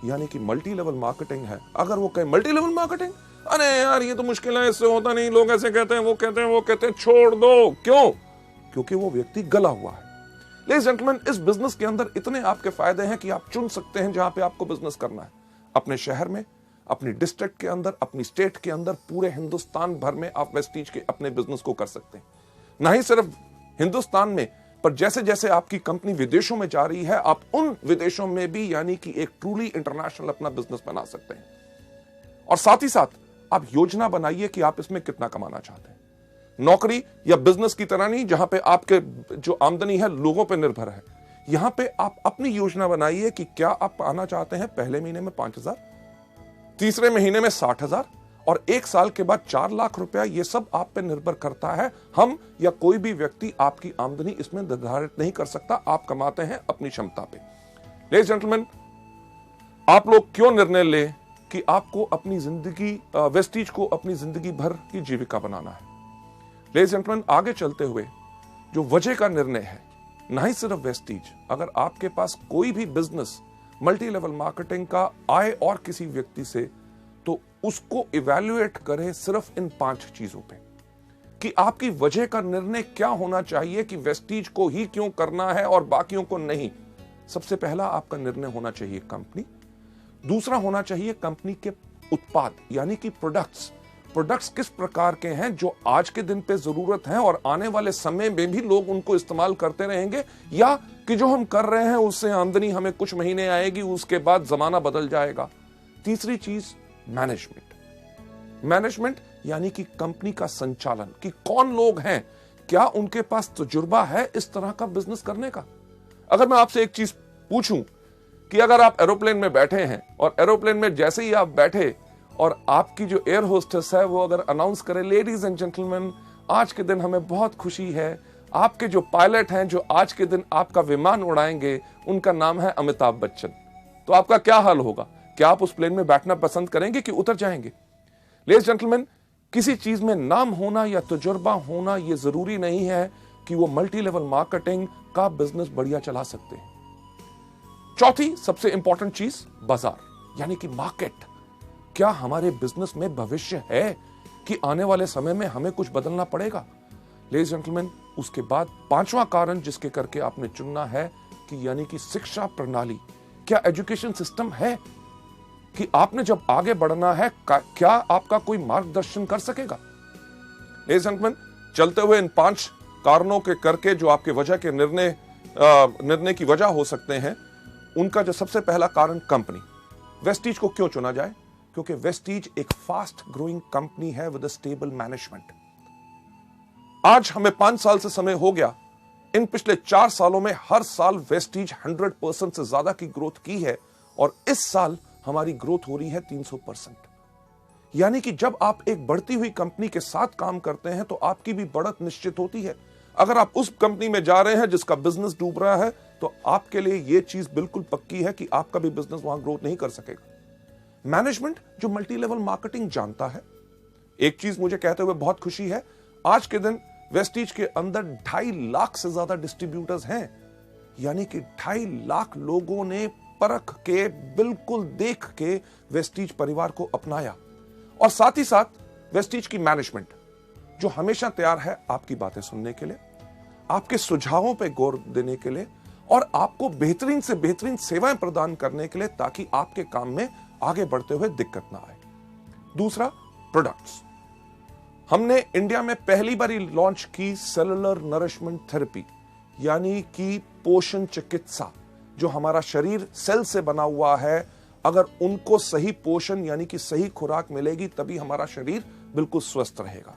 यानी कि मल्टी लेवल मार्केटिंग है, अगर वो कहे मल्टी लेवल मार्केटिंग, अरे यार ये तो मुश्किल है, इससे होता नहीं, लोग ऐसे कहते हैं, वो कहते हैं, छोड़ दो। क्यों? क्योंकि वो व्यक्ति गला हुआ है। लेडीज जेंटलमैन, इस बिजनेस के अंदर इतने आपके फायदे हैं कि आप चुन सकते हैं जहां पे आपको बिजनेस करना है। अपने शहर में, अपनी डिस्ट्रिक्ट के अंदर, अपनी स्टेट के अंदर, पूरे हिंदुस्तान भर में आप वेस्टीज के अपने बिजनेस को कर सकते हैं। ना ही सिर्फ हिंदुस्तान में, पर जैसे जैसे आपकी कंपनी विदेशों में जा रही है, आप उन विदेशों में भी यानी कि एक ट्रूली इंटरनेशनल अपना बिजनेस बना सकते हैं। और साथ ही साथ आप योजना बनाइए कि आप इसमें कितना कमाना चाहते हैं। नौकरी या बिजनेस की तरह नहीं जहां पे आपके जो आमदनी है लोगों पे निर्भर है। यहां पे आप अपनी योजना बनाइए कि क्या आप पाना चाहते हैं पहले महीने में 5,000, तीसरे महीने में 60,000 और 1 साल के बाद 4 लाख रुपया। ये सब आप पे निर्भर करता है। हम या कोई भी व्यक्ति आपकी आमदनी इसमें निर्धारित नहीं कर सकता। आप कमाते हैं अपनी क्षमता पे। लेडीज जेंटलमैन, आप लोग क्यों निर्णय लें कि आपको अपनी जिंदगी, वेस्टीज को अपनी जिंदगी भर की जीविका बनाना है। लेडीज जेंटलमैन, आगे चलते हुए जो वजह का निर्णय है, ना ही सिर्फ वेस्टीज, अगर आपके पास कोई भी बिजनेस मल्टी लेवल मार्केटिंग का आए और किसी व्यक्ति से, तो उसको इवैल्यूएट करें सिर्फ इन 5 चीजों पे कि आपकी वजह का निर्णय क्या होना चाहिए कि वेस्टीज को ही क्यों करना है और बाकियों को नहीं। सबसे पहला आपका निर्णय होना चाहिए कंपनी। दूसरा होना चाहिए कंपनी के उत्पाद यानी कि प्रोडक्ट्स किस प्रकार के हैं जो आज के दिन पे जरूरत है और आने वाले समय में भी लोग उनको इस्तेमाल करते रहेंगे, या कि जो हम कर रहे हैं उससे आमदनी हमें कुछ महीने आएगी, उसके बाद जमाना बदल जाएगा। तीसरी चीज मैनेजमेंट यानी कि कंपनी का संचालन, कि कौन लोग हैं, क्या उनके पास तजुर्बा है इस तरह का बिजनेस करने का। अगर मैं आपसे एक चीज पूछूं कि अगर आप एरोप्लेन में बैठे हैं और एरोप्लेन में जैसे ही आप बैठे और आपकी जो एयर होस्टेस है वो अगर अनाउंस करे, लेडीज एंड जेंटलमैन, आज के दिन हमें बहुत खुशी है, आपके जो पायलट हैं जो आज के दिन आपका विमान उड़ाएंगे उनका नाम है अमिताभ बच्चन, तो आपका क्या हाल होगा? क्या आप उस प्लेन में बैठना पसंद करेंगे कि उतर जाएंगे? लेडीज जेंटलमैन, किसी चीज में नाम होना या तजुर्बा होना यह जरूरी नहीं है कि वो मल्टी लेवल मार्केटिंग का बिजनेस बढ़िया चला सकते हैं। चौथी सबसे इंपॉर्टेंट चीज, बाजार यानी कि मार्केट। क्या हमारे बिजनेस में भविष्य है कि आने वाले समय में हमें कुछ बदलना पड़ेगा? लेडीज जेंटलमैन, उसके बाद 5वां कारण जिसके करके आपने चुनना है कि यानी कि शिक्षा प्रणाली। क्या एजुकेशन सिस्टम है कि आपने जब आगे बढ़ना है क्या आपका कोई मार्गदर्शन कर सकेगा? लेडीज जेंटलमैन, चलते हुए इन 5 कारणों के करके जो आपके वजह के निर्णय की वजह हो सकते हैं, उनका जो सबसे पहला कारण कंपनी। वेस्टीज को क्यों चुना जाए? क्योंकि वेस्टीज एक फास्ट ग्रोइंग कंपनी है विद अ स्टेबल मैनेजमेंट। आज हमें 5 साल से समय हो गया, इन पिछले 4 सालों में हर साल वेस्टीज 100% से ज्यादा की ग्रोथ की है और इस साल हमारी ग्रोथ हो रही है 300%। यानी कि जब आप एक बढ़ती हुई कंपनी के साथ काम करते हैं तो आपकी भी बढ़त निश्चित होती है। अगर आप उस कंपनी में जा रहे हैं जिसका बिजनेस डूब रहा है तो आपके लिए यह चीज बिल्कुल पक्की है कि आपका भी बिजनेस वहां ग्रोथ नहीं कर सकेगा। मैनेजमेंट जो मल्टी लेवल मार्केटिंग जानता है। एक चीज मुझे कहते हुए बहुत खुशी है, आज के दिन वेस्टीज के अंदर 2.5 लाख से ज्यादा डिस्ट्रीब्यूटर्स हैं। यानी कि 2.5 लाख लोगों ने परख के, बिल्कुल देख के वेस्टीज परिवार को अपनाया। और साथ ही साथ वेस्टीज की मैनेजमेंट जो हमेशा तैयार है आपकी बातें सुनने के लिए, आपके सुझावों पे गौर देने के लिए और आपको बेहतरीन से बेहतरीन सेवाएं प्रदान करने के लिए, ताकि आपके काम में आगे बढ़ते हुए दिक्कत ना आए। दूसरा, प्रोडक्ट्स। हमने इंडिया में पहली बार लॉन्च की सेलुलर नरिशमेंट थेरेपी, यानी कि पोषण चिकित्सा। जो हमारा शरीर सेल से बना हुआ है, अगर उनको सही पोषण यानी कि सही खुराक मिलेगी, तभी हमारा शरीर बिल्कुल स्वस्थ रहेगा।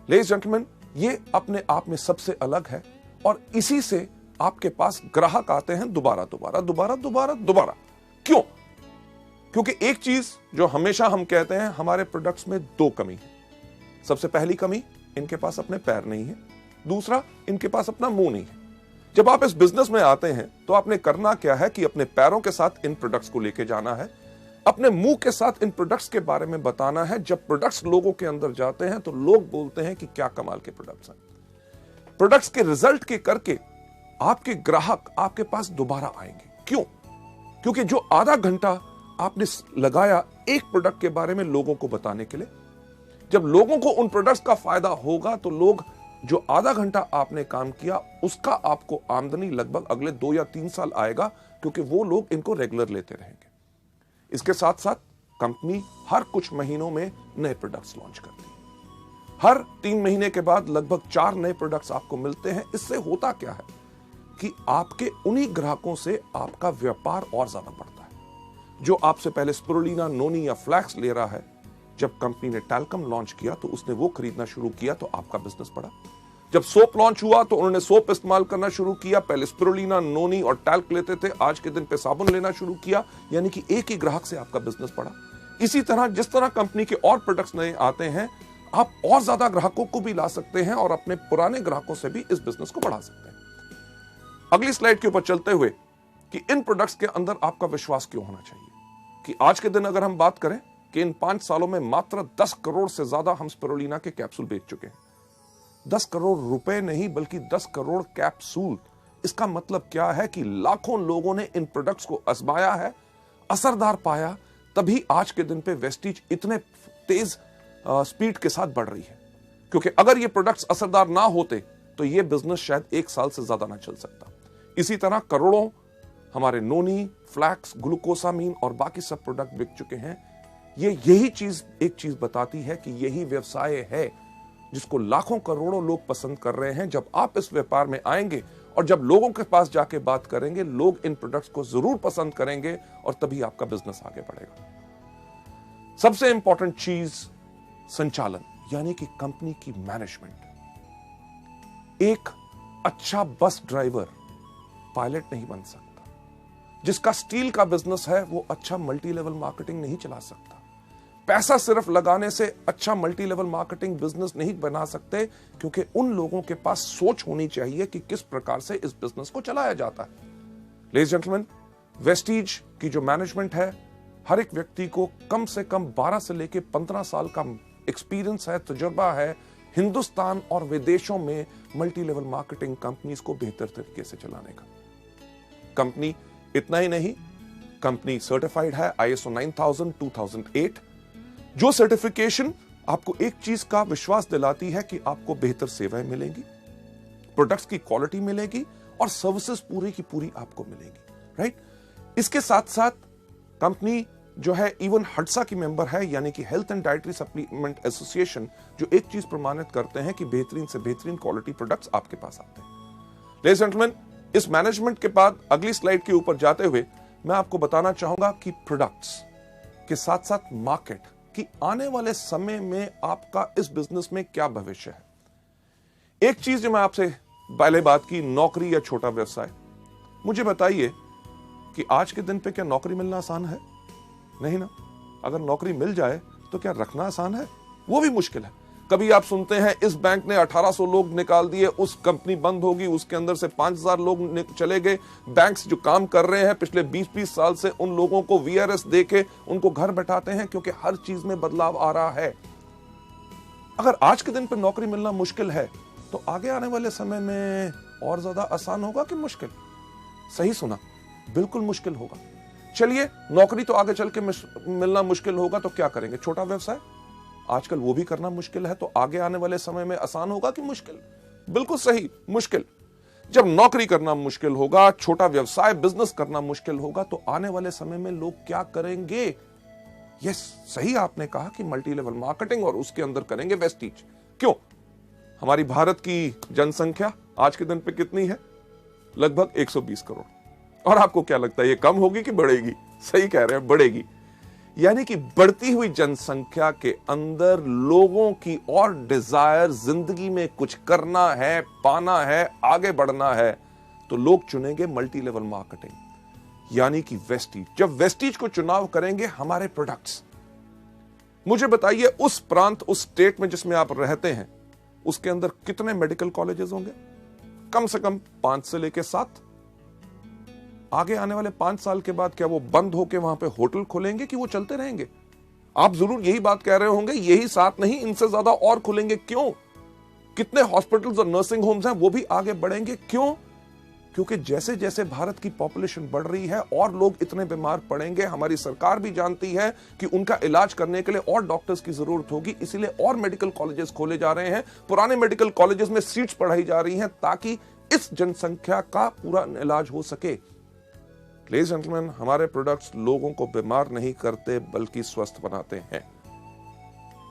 लेडीज जेंटलमैन, ये अपने आप में सबसे अलग है और इसी से आपके पास ग्राहक आते हैं दोबारा दोबारा दोबारा दोबारा दोबारा। क्यों? क्योंकि एक चीज जो हमेशा हम कहते हैं, हमारे प्रोडक्ट्स में दो कमी है। सबसे पहली कमी, इनके पास अपने पैर नहीं है। दूसरा, इनके पास अपना मुंह नहीं है। जब आप इस बिजनेस में आते हैं तो आपने करना क्या है कि अपने पैरों के साथ इन प्रोडक्ट्स को लेके जाना है, अपने मुंह के साथ इन प्रोडक्ट्स के बारे में बताना है। जब प्रोडक्ट्स लोगों के अंदर जाते हैं तो लोग बोलते हैं कि क्या कमाल के प्रोडक्ट्स हैं। प्रोडक्ट्स के रिजल्ट के करके आपके ग्राहक आपके पास दोबारा आएंगे। क्यों? क्योंकि जो आधा घंटा आपने लगाया एक प्रोडक्ट के बारे में लोगों को बताने के लिए, जब लोगों को उन प्रोडक्ट्स का फायदा होगा तो लोग, जो आधा घंटा आपने काम किया उसका आपको आमदनी लगभग अगले 2 या 3 साल आएगा, क्योंकि वो लोग इनको रेगुलर लेते रहेंगे। इसके साथ साथ कंपनी हर कुछ महीनों में नए प्रोडक्ट्स लॉन्च करती है। हर 3 महीने के बाद लगभग 4 नए प्रोडक्ट्स आपको मिलते हैं। इससे होता क्या है कि आपके उन्हीं ग्राहकों से आपका व्यापार और ज्यादा बढ़ता है। जो आपसे पहले स्पिरुलिना, नोनी या फ्लैक्स ले रहा है, जब कंपनी ने टैल्कम लॉन्च किया तो उसने वो खरीदना शुरू किया तो आपका बिजनेस बढ़ा। जब सोप लॉन्च हुआ तो उन्होंने सोप इस्तेमाल करना शुरू किया। पहले स्पिरुलिना, नोनी और टैल्क लेते थे, आज के दिन पे साबुन लेना शुरू किया, यानी कि एक ही ग्राहक से आपका बिजनेस बढ़ा। इसी तरह जिस तरह कंपनी के और प्रोडक्ट्स नए आते हैं, आप और ज्यादा ग्राहकों को भी ला सकते हैं और अपने पुराने ग्राहकों से भी इस बिजनेस को बढ़ा सकते हैं। अगली स्लाइड के ऊपर चलते हुए कि इन प्रोडक्ट्स के अंदर आपका विश्वास क्यों होना चाहिए, कि आज के दिन अगर हम बात करें कि इन 5 सालों में मात्र 10 करोड़ से ज्यादा हम स्पिरुलिना के कैप्सूल बेच चुके हैं। 10 करोड़ रुपए नहीं, बल्कि 10 करोड़ कैप्सूल। इसका मतलब क्या है कि लाखों लोगों ने इन प्रोडक्ट्स को आजमाया है, असरदार पाया, तभी आज के दिन पे वेस्टीज इतने तेज स्पीड के साथ बढ़ रही है। क्योंकि अगर ये प्रोडक्ट्स असरदार ना होते तो ये बिजनेस शायद 1 साल से ज्यादा ना चल सकता। इसी तरह करोड़ों हमारे नोनी, फ्लैक्स, ग्लूकोसामीन और बाकी सब प्रोडक्ट बिक चुके हैं। यही चीज एक चीज बताती है कि यही व्यवसाय है जिसको लाखों करोड़ों लोग पसंद कर रहे हैं। जब आप इस व्यापार में आएंगे और जब लोगों के पास जाके बात करेंगे, लोग इन प्रोडक्ट्स को जरूर पसंद करेंगे और तभी आपका बिजनेस आगे बढ़ेगा। सबसे इंपॉर्टेंट चीज संचालन, यानी कि कंपनी की मैनेजमेंट। एक अच्छा बस ड्राइवर पायलट नहीं बन सकता। जिसका स्टील का बिजनेस है वो अच्छा मल्टी लेवल मार्केटिंग नहीं चला सकता। पैसा सिर्फ लगाने से अच्छा मल्टी लेवल मार्केटिंग बिजनेस नहीं बना सकते, क्योंकि उन लोगों के पास सोच होनी चाहिए कि किस प्रकार से इस बिजनेस को चलाया जाता है। लेडीज जेंटलमैन, वेस्टीज की जो मैनेजमेंट है, हर एक व्यक्ति को कम से कम 12 से लेकर 15 साल का एक्सपीरियंस है, तजुर्बा है हिंदुस्तान और विदेशों में मल्टी लेवल मार्केटिंग कंपनीज को बेहतर तरीके से चलाने का। कंपनी इतना ही नहीं, कंपनी सर्टिफाइड है ISO 9000 2008, जो सर्टिफिकेशन आपको एक चीज का विश्वास दिलाती है कि आपको बेहतर सेवाएं मिलेंगी, प्रोडक्ट्स की क्वालिटी मिलेगी और सर्विसेज पूरी की पूरी आपको मिलेंगी, राइट। इसके साथ साथ कंपनी जो है इवन हडसा की मेंबर है, यानी कि health and dietary supplement association, जो एक चीज प्रमाणित करते हैं कि बेहतरीन से बेहतरीन क्वालिटी प्रोडक्ट्स आपके पास आते हैं। लेडीज एंड जेंटलमैन, इस मैनेजमेंट के बाद अगली स्लाइड के ऊपर जाते हुए मैं आपको बताना चाहूंगा कि प्रोडक्ट्स के साथ साथ मार्केट की आने वाले समय में आपका इस बिजनेस में क्या भविष्य है। एक चीज जो मैं आपसे पहले बात की, नौकरी या छोटा व्यवसाय। मुझे बताइए कि आज के दिन पे क्या नौकरी मिलना आसान है? नहीं ना। अगर नौकरी मिल जाए तो क्या रखना आसान है? वो भी मुश्किल है। कभी आप सुनते हैं इस बैंक ने 1800 लोग निकाल दिए, उस कंपनी बंद होगी, उसके अंदर से 5000 लोग चले गए। बैंक्स जो काम कर रहे हैं पिछले 20-20 साल से, उन लोगों को VRS देके उनको घर बैठाते हैं, क्योंकि हर चीज में बदलाव आ रहा है। अगर आज के दिन पे नौकरी मिलना मुश्किल है तो आगे आने वाले समय में और ज्यादा आसान होगा कि मुश्किल? सही सुना, बिल्कुल मुश्किल होगा। चलिए, नौकरी तो आगे चल के मिलना मुश्किल होगा तो क्या करेंगे? छोटा व्यवसाय आजकल वो भी करना मुश्किल है, तो आगे आने वाले समय में आसान होगा कि मुश्किल? बिल्कुल सही, मुश्किल। जब नौकरी करना मुश्किल होगा, छोटा व्यवसाय बिजनेस करना मुश्किल होगा, तो आने वाले समय में लोग क्या करेंगे? यस, सही आपने कहा कि मल्टी लेवल मार्केटिंग, और उसके अंदर करेंगे वेस्टीज। क्यों? हमारी भारत की जनसंख्या आज के दिन पे कितनी है? लगभग 120 करोड़। और आपको क्या लगता है, ये कम होगी कि बढ़ेगी? सही कह रहे हैं, बढ़ेगी। यानी कि बढ़ती हुई जनसंख्या के अंदर लोगों की और डिजायर, जिंदगी में कुछ करना है, पाना है, आगे बढ़ना है, तो लोग चुनेंगे मल्टी लेवल मार्केटिंग, यानी कि वेस्टीज। जब वेस्टीज को चुनाव करेंगे हमारे प्रोडक्ट्स, मुझे बताइए उस प्रांत, उस स्टेट में जिसमें आप रहते हैं, उसके अंदर कितने मेडिकल कॉलेजेस होंगे? कम से कम 5 से लेकर 7। आगे आने वाले 5 साल के बाद क्या वो बंद होकर वहां पे होटल खोलेंगे कि वो चलते रहेंगे? आप जरूर यही बात कह रहे होंगे, यही 7 नहीं, इनसे ज्यादा और खुलेंगे। क्यों? कितने हॉस्पिटल्स और नर्सिंग होम्स हैं, वो भी आगे बढ़ेंगे। क्यों? क्योंकि जैसे जैसे भारत की पॉपुलेशन बढ़ रही है और लोग इतने बीमार पड़ेंगे, हमारी सरकार भी जानती है कि उनका इलाज करने के लिए और डॉक्टर्स की जरूरत होगी, इसीलिए और मेडिकल कॉलेजेस खोले जा रहे हैं। पुराने मेडिकल कॉलेजेस में सीट्स बढ़ाई जा रही हैं ताकि इस जनसंख्या का पूरा इलाज हो सके। लेडीज एंड जेंटलमैन, हमारे प्रोडक्ट्स लोगों को बीमार नहीं करते बल्कि स्वस्थ बनाते हैं।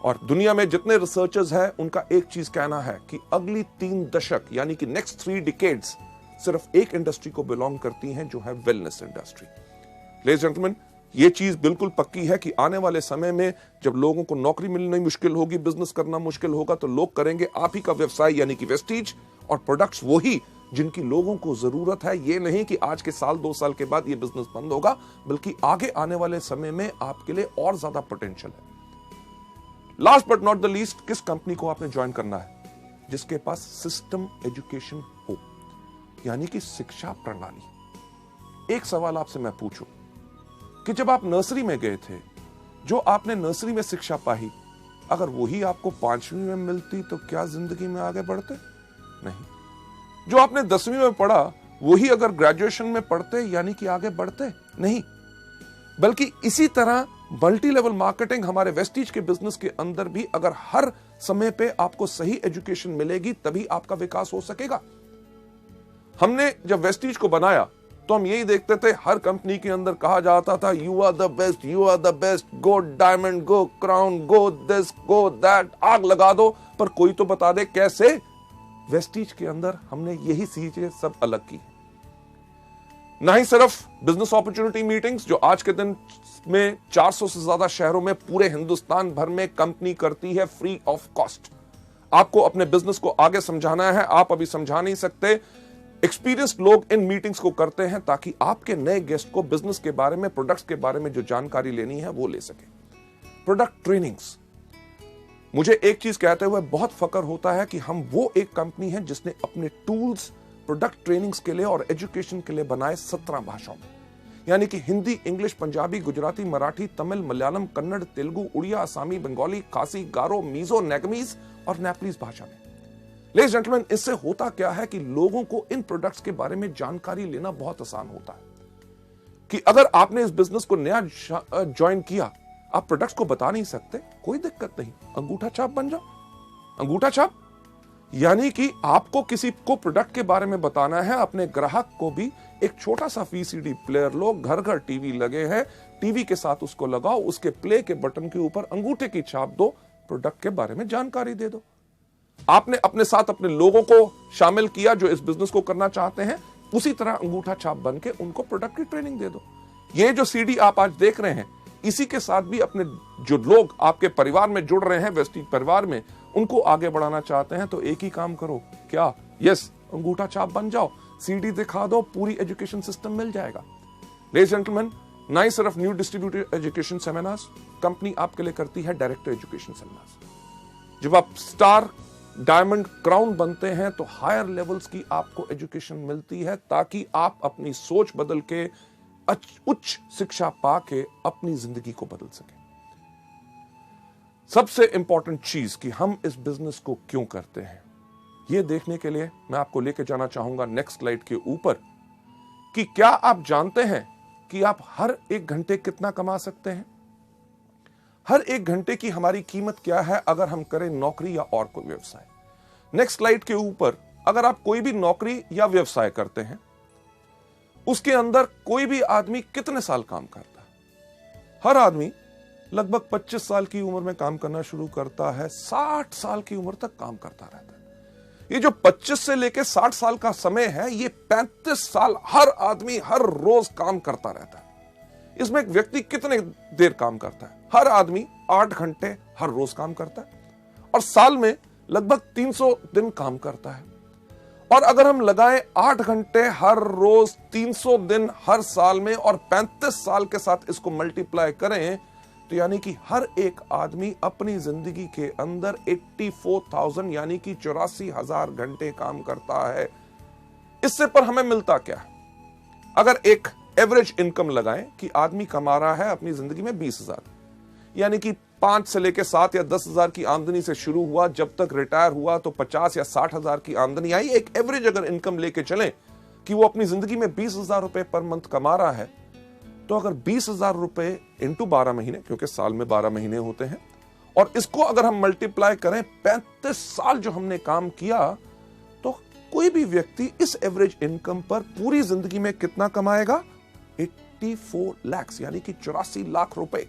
और दुनिया में जितने रिसर्चर्स हैं, उनका एक चीज कहना है कि अगली 3 दशक यानी कि नेक्स्ट 3 डिकेड्स सिर्फ एक इंडस्ट्री को बिलोंग करती हैं, जो है wellness industry. Ladies and gentleman, ये चीज बिल्कुल पक्की है कि आने वाले समय में जब लोगों को नौकरी मिलनी मुश्किल होगी, बिजनेस करना मुश्किल होगा, तो लोग करेंगे आप ही का व्यवसाय यानी कि वेस्टीज, और प्रोडक्ट्स वही जिनकी लोगों को जरूरत है। ये नहीं कि आज के साल 2 साल के बाद ये बिजनेस बंद होगा, बल्कि आगे आने वाले समय में आपके लिए और ज्यादा पोटेंशियल है। Last but not the least, किस कंपनी को आपने ज्वाइन करना है? जिसके पास सिस्टम एजुकेशन हो, यानी कि शिक्षा प्रणाली। एक सवाल आपसे मैं पूछूं कि जब आप नर्सरी में गए थे, जो आपने नर्सरी में शिक्षा पाई, अगर वही आपको 5वीं में मिलती तो क्या जिंदगी में आगे बढ़ते? नहीं। जो आपने 10वीं में पढ़ा, वही अगर ग्रेजुएशन में पढ़ते यानी कि आगे बढ़ते? नहीं। बल्कि इसी तरह मल्टी लेवल मार्केटिंग हमारे वेस्टीज के बिजनेस के अंदर भी, अगर हर समय पे आपको सही एजुकेशन मिलेगी तभी आपका विकास हो सकेगा। हमने जब वेस्टीज को बनाया तो हम यही देखते थे, हर कंपनी के अंदर कहा जाता था you are the best, you are the best, go diamond, go crown, go this, go that, आग लगा दो, पर कोई तो बता दे कैसे। वेस्टीज के अंदर हमने यही चीजें सब अलग की। ना ही सिर्फ बिजनेस अपॉर्चुनिटी मीटिंग्स, जो आज के दिन में 400 से ज्यादा शहरों में पूरे हिंदुस्तान भर में कंपनी करती है फ्री ऑफ कॉस्ट। आपको अपने बिजनेस को आगे समझाना है, आप अभी समझा नहीं सकते, एक्सपीरियंस्ड लोग इन मीटिंग्स को करते हैं ताकि आपके नए गेस्ट को बिजनेस के बारे में, प्रोडक्ट्स के बारे में जो जानकारी लेनी है वो ले सके। प्रोडक्ट ट्रेनिंग्स, मुझे एक चीज कहते हुए बहुत फक्र होता है कि हम वो एक कंपनी है जिसने अपने टूल्स प्रोडक्ट ट्रेनिंग्स के लिए और एजुकेशन के लिए बनाए 17 भाषाओं में, यानी कि हिंदी, इंग्लिश, पंजाबी, गुजराती, मराठी, तमिल, मलयालम, कन्नड़, तेलुगु, उड़िया, असमी, बंगाली, खासी, गारो, मीजो, नेगमीज और नेपलीज भाषा में। लेडीज एंड जेंटलमैन, इससे होता क्या है कि लोगों को इन प्रोडक्ट्स के बारे में जानकारी लेना बहुत आसान होता है कि अगर आपने इस बिजनेस को नया ज्वाइन किया, आप प्रोडक्ट्स को बता नहीं सकते, कोई दिक्कत नहीं, अंगूठा छाप बन जाओ। अंगूठा छाप यानी कि आपको किसी को प्रोडक्ट के बारे में बताना है, अपने ग्राहक को भी एक छोटा सा वीसीडी प्लेयर लो, घर घर टीवी लगे हैं, टीवी के साथ उसको लगाओ, उसके प्ले के बटन के ऊपर अंगूठे की छाप दो, प्रोडक्ट के बारे में जानकारी दे दो। आपने अपने साथ अपने लोगों को शामिल किया जो इस बिजनेस को करना चाहते हैं, उसी तरह अंगूठा छाप बन के उनको प्रोडक्ट की ट्रेनिंग दे दो। ये जो सीडी आप आज देख रहे हैं, इसी के साथ भी अपने जो लोग आपके परिवार में जुड़ रहे हैं, वेस्टीज परिवार में, उनको आगे बढ़ाना चाहते हैं तो एक ही काम करो, क्या? यस, अंगूठा छाप बन जाओ, सीडी दिखा दो, पूरी एजुकेशन सिस्टम मिल जाएगा। लेडीज एंड जेंटलमैन, ना ही सिर्फ new distributor education seminars, company आपके लिए करती है डायरेक्टर एजुकेशन सेमिनार्स। जब आप स्टार, डायमंड, क्राउन बनते हैं तो हायर लेवल्स की आपको एजुकेशन मिलती है ताकि आप अपनी सोच बदल के, उच्च शिक्षा पाके अपनी जिंदगी को बदल सके। सबसे इंपॉर्टेंट चीज कि हम इस बिजनेस को क्यों करते हैं, यह देखने के लिए मैं आपको लेके जाना चाहूंगा नेक्स्ट स्लाइड के ऊपर कि क्या आप जानते हैं कि आप हर 1 घंटे कितना कमा सकते हैं? हर 1 घंटे की हमारी कीमत क्या है अगर हम करें नौकरी या और कोई व्यवसाय। नेक्स्ट स्लाइड के ऊपर अगर आप कोई भी नौकरी या व्यवसाय करते हैं, उसके अंदर कोई भी आदमी कितने साल काम करता है? हर आदमी लगभग 25 साल की उम्र में काम करना शुरू करता है, 60 साल की उम्र तक काम करता रहता है। ये जो 25 से लेकर 60 साल का समय है, ये 35 साल हर आदमी हर रोज काम करता रहता है। इसमें एक व्यक्ति कितने देर काम करता है? हर आदमी 8 घंटे हर रोज काम करता है और साल में लगभग 300 दिन काम करता है। और अगर हम लगाएं 8 घंटे हर रोज, 300 दिन हर साल में और 35 साल के साथ इसको मल्टीप्लाई करें, तो यानी कि हर एक आदमी अपनी जिंदगी के अंदर 84,000 यानी कि 84,000 घंटे काम करता है। इससे पर हमें मिलता क्या है? अगर एक एवरेज इनकम लगाएं कि आदमी कमा रहा है अपनी जिंदगी में 20,000, यानी कि 5 से लेकर 7 या 10,000 की आमदनी से शुरू हुआ, जब तक रिटायर हुआ तो 50 या 60,000 की आमदनी आई। एक एवरेज अगर इनकम लेके चलें कि वो अपनी जिंदगी में 20,000 रुपए पर मंथ कमा रहा है, तो अगर 20,000 रुपए इंटू 12 महीने, क्योंकि साल में 12 महीने होते हैं, और इसको अगर हम मल्टीप्लाई करें 35 साल जो हमने काम किया, तो कोई भी व्यक्ति इस एवरेज इनकम पर पूरी जिंदगी में कितना कमाएगा? 84 लाख, यानी कि 84 लाख रुपए।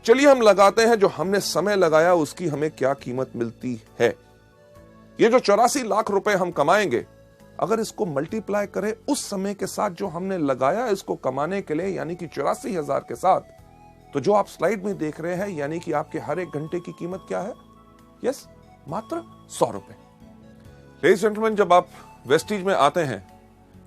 चलिए हम लगाते हैं जो हमने समय लगाया उसकी हमें क्या कीमत मिलती है। ये जो 84 लाख रुपए हम कमाएंगे, अगर इसको मल्टीप्लाई करें उस समय के साथ जो हमने लगाया इसको कमाने के लिए, यानी कि 84,000 के साथ, तो जो आप स्लाइड में देख रहे हैं, यानी कि आपके हर एक घंटे की कीमत क्या है? यस, मात्र 100 रुपए। लेडीज जेंटलमैन, जब आप वेस्टीज में आते हैं,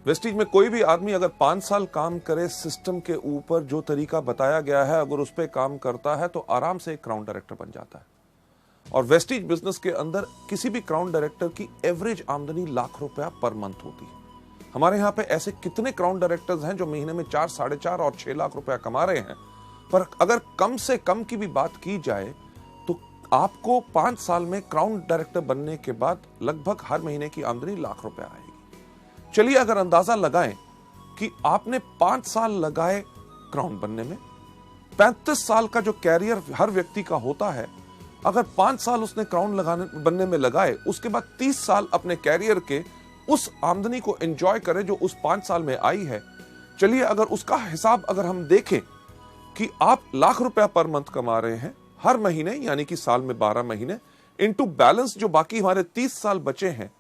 वेस्टीज में कोई भी आदमी अगर 5 साल काम करे, सिस्टम के ऊपर जो तरीका बताया गया है अगर उस पर काम करता है, तो आराम से एक क्राउन डायरेक्टर बन जाता है। और वेस्टीज बिजनेस के अंदर किसी भी क्राउन डायरेक्टर की एवरेज आमदनी लाख रुपया पर मंथ होती है। हमारे यहाँ पे ऐसे कितने क्राउन डायरेक्टर्स हैं जो महीने में 4, 4.5 और 6 लाख रुपया कमा रहे हैं। पर अगर कम से कम की भी बात की जाए तो आपको 5 साल में क्राउन डायरेक्टर बनने के बाद लगभग हर महीने की आमदनी लाख रुपया आएगी। चलिए अगर अंदाजा लगाएं कि आपने 5 साल लगाए क्राउन बनने में, 35 साल का जो कैरियर हर व्यक्ति का होता है, अगर 5 साल उसने क्राउन बनने में लगाए, उसके बाद 30 साल अपने कैरियर के उस आमदनी को एंजॉय करे जो उस 5 साल में आई है। चलिए अगर उसका हिसाब अगर हम देखें कि आप लाख रुपया पर मंथ कमा रहे हैं हर महीने, यानी कि साल में 12 महीने, इनटू बैलेंस जो बाकी हमारे 30 साल बचे हैं,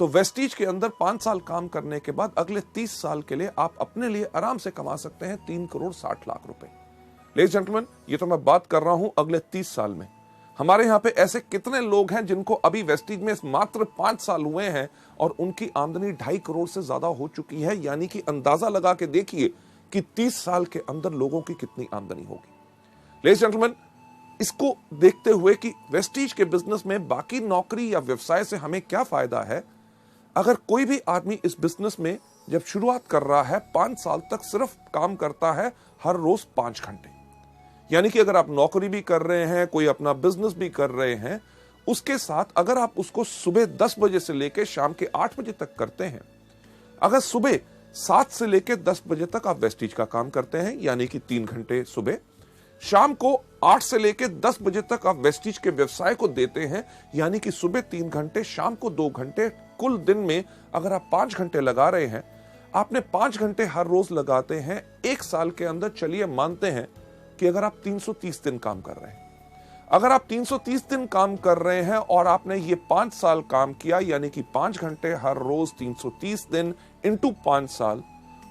तो वेस्टीज के अंदर 5 साल काम करने के बाद अगले 30 साल के लिए आप अपने लिए आराम से कमा सकते हैं 3 करोड़ 60 लाख रुपए। लेडीज जेंटलमैन, ये तो मैं बात कर रहा हूं अगले 30 साल में। हमारे यहाँ पे ऐसे कितने लोग हैं जिनको अभी वेस्टीज में मात्र 5 साल हुए हैं और उनकी आमदनी 2.5 करोड़ से ज्यादा हो चुकी है, यानी कि अंदाजा लगा के देखिए कि 30 साल के अंदर लोगों की कितनी आमदनी होगी। लेडीज जेंटलमैन, इसको देखते हुए कि वेस्टीज के बिजनेस में बाकी नौकरी या व्यवसाय से हमें क्या फायदा है, अगर कोई भी आदमी इस बिजनेस में जब शुरुआत कर रहा है 5 साल तक सिर्फ काम करता है हर रोज 5 घंटे, यानी कि अगर आप नौकरी भी कर रहे हैं, कोई अपना बिजनेस भी कर रहे हैं, उसके साथ अगर आप उसको सुबह 10 बजे से लेकर शाम के 8 बजे तक करते हैं, अगर सुबह 7 से लेकर 10 बजे तक आप वेस्टीज का काम करते हैं, यानी कि 3 घंटे सुबह, शाम को 8 से लेकर 10 बजे तक आप वेस्टीज के व्यवसाय को देते हैं, यानी कि सुबह 3 घंटे, शाम को 2 घंटे, कुल दिन में अगर आप 5 घंटे लगा रहे हैं, आपने 5 घंटे हर रोज लगाते हैं, 1 साल के अंदर चलिए मानते हैं कि अगर आप 330 दिन काम कर रहे हैं, अगर आप 330 दिन काम कर रहे हैं और आपने ये 5 साल काम किया, यानी कि 5 घंटे हर रोज 330 दिन इंटू 5 साल,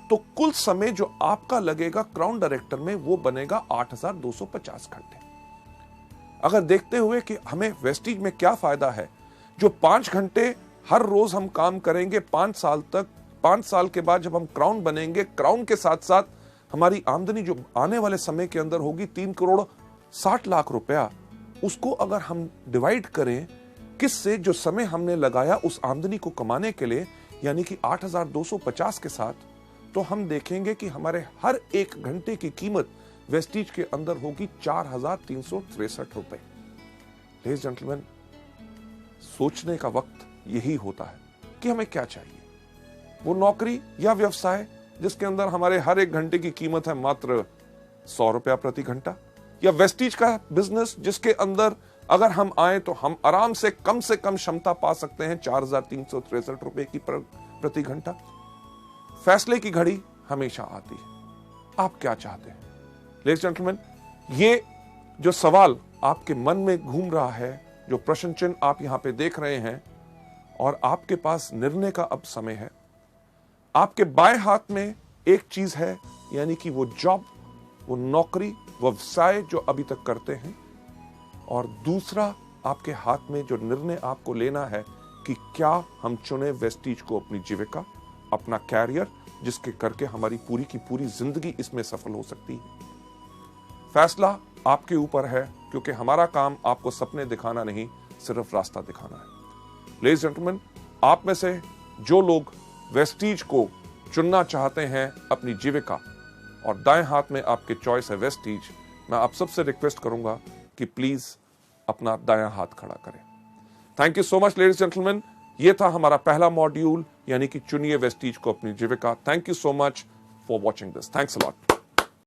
तो कुल समय जो आपका लगेगा क्राउन डायरेक्टर में वो बनेगा 8,250 घंटे। अगर देखते हुए कि हमें वेस्टीज में क्या फायदा है, जो 5 घंटे हर रोज हम काम करेंगे 5 साल तक, 5 साल के बाद जब हम क्राउन बनेंगे, क्राउन के साथ साथ हमारी आमदनी जो आने वाले समय के अंदर होगी 3 करोड़ 60 लाख रुपया, उसको अगर हम डिवाइड करें किससे, जो समय हमने लगाया उस आमदनी को कमाने के लिए, यानी कि 8,250 के साथ, तो हम देखेंगे कि हमारे हर 1 घंटे की कीमत वेस्टीज के अंदर होगी 4,363 रुपए। लेडीज जेंटलमैन, सोचने का वक्त यही होता है कि हमें क्या चाहिए। वो नौकरी या व्यवसाय जिसके अंदर हमारे हर 1 घंटे की कीमत है मात्र 100 रुपया प्रति घंटा, या वेस्टीज का बिजनेस जिसके अंदर अगर हम आए तो हम आराम से कम क्षमता पा सकते हैं 4,363 रुपए की प्रति घंटा। फैसले की घड़ी हमेशा आती है। आप क्या चाहते हैं? लेडीज जेंटलमैन, ये जो सवाल आपके मन में घूम रहा है, जो प्रश्न चिन्ह आप यहां पे देख रहे हैं, और आपके पास निर्णय का अब समय है। आपके बाएं हाथ में एक चीज है, यानी कि वो जॉब, वो नौकरी, वो व्यवसाय जो अभी तक करते हैं, और दूसरा आपके हाथ में जो निर्णय आपको लेना है कि क्या हम चुने वेस्टीज को अपनी जीविका, अपना कैरियर, जिसके करके हमारी पूरी की पूरी जिंदगी इसमें सफल हो सकती है। फैसला आपके ऊपर है, क्योंकि हमारा काम आपको सपने दिखाना नहीं, सिर्फ रास्ता दिखाना है। लेडीज जेंटलमैन, आप में से जो लोग वेस्टीज को चुनना चाहते हैं अपनी जीविका, और दाएं हाथ में आपके चॉइस है वेस्टीज, मैं आप सबसे रिक्वेस्ट करूंगा कि प्लीज अपना दायां हाथ खड़ा करें। Thank you so much ladies gentleman. ये था हमारा पहला मॉड्यूल, यानी कि चुनिए वेस्टीज को अपनी जीविका। Thank you so much for watching this. Thanks a lot.